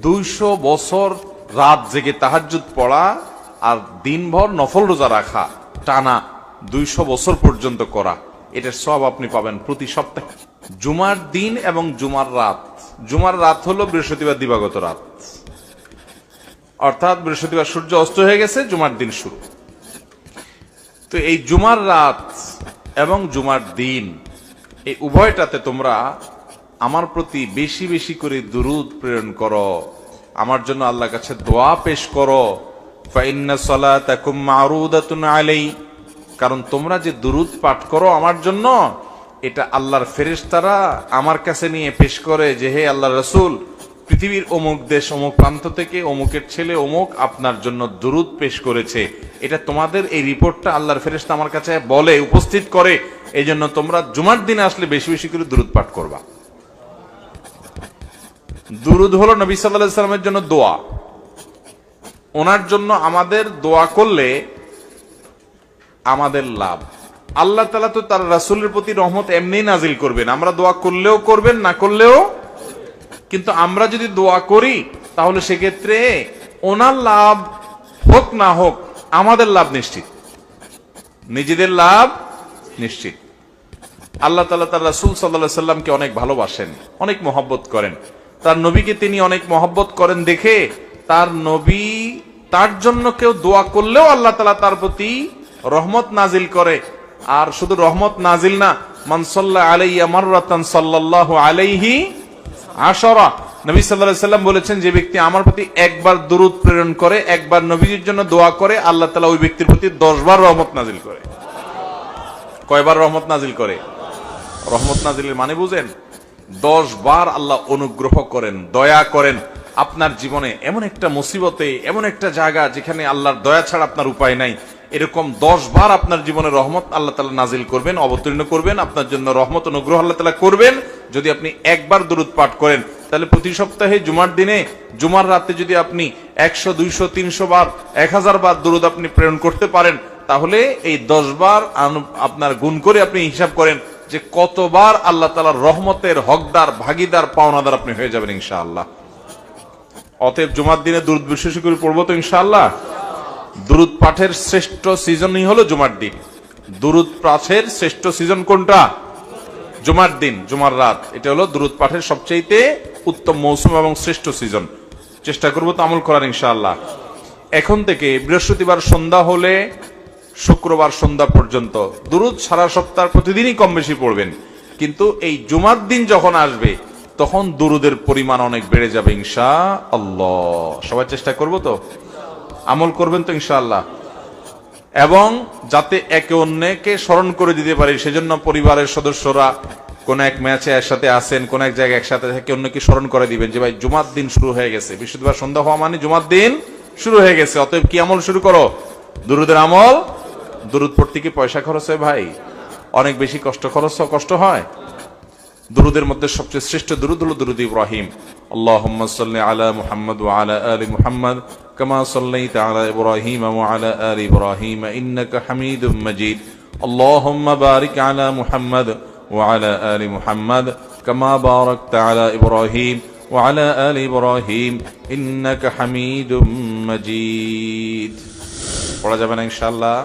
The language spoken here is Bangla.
200 বছর রাত জেগে তাহাজ্জুদ পড়া আর দিনভর নফল রোজা রাখা, টানা 200 বছর পর্যন্ত করা, এটার সব আপনি পাবেন প্রতি সপ্তাহে। জুমার দিন এবং জুমার রাত, জুমার রাত হলো বৃহস্পতিবার দিবাগত রাত, অর্থাৎ বৃহস্পতিবার সূর্য অস্ত হয়ে গেছে, জুমার দিন শুরু। তো এই জুমার রাত এবং জুমার দিন, এই উভয়টাতে তোমরা আমার প্রতি বেশি বেশি করে দুরূদ প্রেরণ করো, আমার জন্য আল্লাহর কাছে দোয়া পেশ করো। ফাইন্না সালাতাকুম মারুদাতুন আলাই, কারণ তোমরা যে দুরূদ পাঠ করো আমার জন্য, এটা আল্লাহর ফেরেশতারা আমার কাছে নিয়ে পেশ করে যে হে আল্লাহর রাসূল, পৃথিবীর অমুক দেশ অমুক প্রান্ত থেকে অমুকের ছেলে অমুক আপনার জন্য দুরূদ পেশ করেছে। এটা তোমাদের এই রিপোর্টটা আল্লাহর ফেরেশতা আমার কাছে বলে, উপস্থিত করে। এই জন্য তোমরা জুমার দিনে আসলে বেশি বেশি করে দুরূদ পাঠ করবা। দুরূদ হলো নবী সাল্লাল্লাহু আলাইহি ওয়াসাল্লামের জন্য দোয়া। ওনার জন্য আমাদের দোয়া করলে আমাদের লাভ। আল্লাহ তাআলা তো তার রাসূলের প্রতি রহমত এমনি নাজিল করবেন, আমরা দোয়া করলেও করবেন, না করলেও। কিন্তু আমরা যদি দোয়া করি তাহলে সেক্ষেত্রে ওনার লাভ হোক না হোক আমাদের লাভ নিশ্চিত, নিজেদের লাভ নিশ্চিত। আল্লাহ তাআলা তার রাসূল সাল্লাল্লাহু আলাইহি সাল্লামকে অনেক ভালোবাসেন, অনেক মহব্বত করেন। তার নবীকে তিনি অনেক মহব্বত করেন দেখে তার নবী, তার জন্য কেউ দোয়া করলেও আল্লাহ তাআলা তার প্রতি রহমত নাজিল করে। আর শুধু রহমত নাজিল না, মান সাল্লা আলাইয়া মাররাতান সাল্লাল্লাহু আলাইহি আশরা, নবী সাল্লাল্লাহু আলাইহি সাল্লাম বলেছেন যে ব্যক্তি আমার প্রতি একবার দুরূদ প্রেরণ করে, একবার নবীজির জন্য দোয়া করে, আল্লাহ তাআলা ওই ব্যক্তির প্রতি 10 বার রহমত নাজিল করে। কয়বার রহমত নাজিল করে? রহমত নাজিলের মানে বুঝেন? 10 বার আল্লাহ অনুগ্রহ করেন, দয়া করেন। আপনার জীবনে এমন একটা মুসিবতে, এমন একটা জায়গা যেখানে আল্লাহর দয়া ছাড়া আপনার উপায় নাই, এরকম 10 বার আপনার জীবনে রহমত আল্লাহ তাআলা নাজিল করবেন, অবতীর্ণ করবেন, আপনার জন্য রহমত অনুগ্রহ আল্লাহ তাআলা করবেন যদি আপনি একবার দুরূদ পাঠ করেন। তাহলে প্রতি সপ্তাহে জুমার দিনে, জুমার রাতে যদি আপনি 100, 200, 300 বার, 1000 বার দুরূদ আপনি প্রেরণ করতে পারেন, তাহলে এই 10 বার আপনার গুণ করে আপনি হিসাব করেন যে কতবার আল্লাহ তাআলার রহমতের হকদার, ভাগীদার, পাওনাদার আপনি হয়ে যাবেন ইনশাআল্লাহ। অতএব জুমার দিনে দুরূদ বিশেষ করে পড়বো তো ইনশাআল্লাহ। দুরূদ পাঠের শ্রেষ্ঠ সিজনই হলো জুমার দিন। দুরূদ পাঠের শ্রেষ্ঠ সিজন কোনটা? জুমার দিন, জুমার রাত। এটা হলো দুরূদ পাঠের সবচেয়ে উত্তম মৌসুম এবং শ্রেষ্ঠ সিজন। চেষ্টা করবো তো আমল করার ইনশাআল্লাহ। এখন থেকে বৃহস্পতিবার সন্ধ্যা হলে শুক্রবার সন্ধ্যা পর্যন্ত দুরূদ সারা সপ্তাহ প্রতিদিনই কম বেশি পড়বেন। কিন্তু এই জুমার দিন যখন আসবে তখন দুরূদের পরিমাণ অনেক বেড়ে যাবে ইনশাআল্লাহ। সবাই চেষ্টা করবো তো, আমল করবেন তো ইনশাআল্লাহ। এবং যাতে একে অন্যকে স্মরণ করে দিতে পারি সেজন্য পরিবারের সদস্যরা কোন এক ম্যাচে একসাথে আসেন, কোন এক জায়গায় একসাথে থেকে অন্যকে স্মরণ করে দিবেন যে ভাই জুমার দিন শুরু হয়ে গেছে, বৃহস্পতিবার সন্ধ্যা হওয়া মানে জুমার দিন শুরু হয়ে গেছে। অতএব কি আমল শুরু করো? দুরূদের আমল। দুরূদ পড়তে কি পয়সা খরচ হয় ভাই? অনেক বেশি কষ্ট হয়। দুরূদের মধ্যে সবচেয়ে শ্রেষ্ঠ দুরূদ হলো দুরূদ ইব্রাহিম। আল্লাহুম্মা সাল্লি আলা মুহাম্মাদ ওয়া আলা আলি মুহাম্মাদ কামা সাল্লাইতা আলা ইব্রাহিম ওয়া আলা আলি ইব্রাহিম ইন্নাকা হামিদুম মাজিদ। আল্লাহুম্মা বারিক আলা মুহাম্মাদ ওয়া আলা আলি মুহাম্মাদ কামা বারাকতা আলা ইব্রাহিম ওয়া আলা আলি ইব্রাহিম ইন্নাকা হামিদুম মাজিদ। পড়া যাবে না ইনশাআল্লাহ।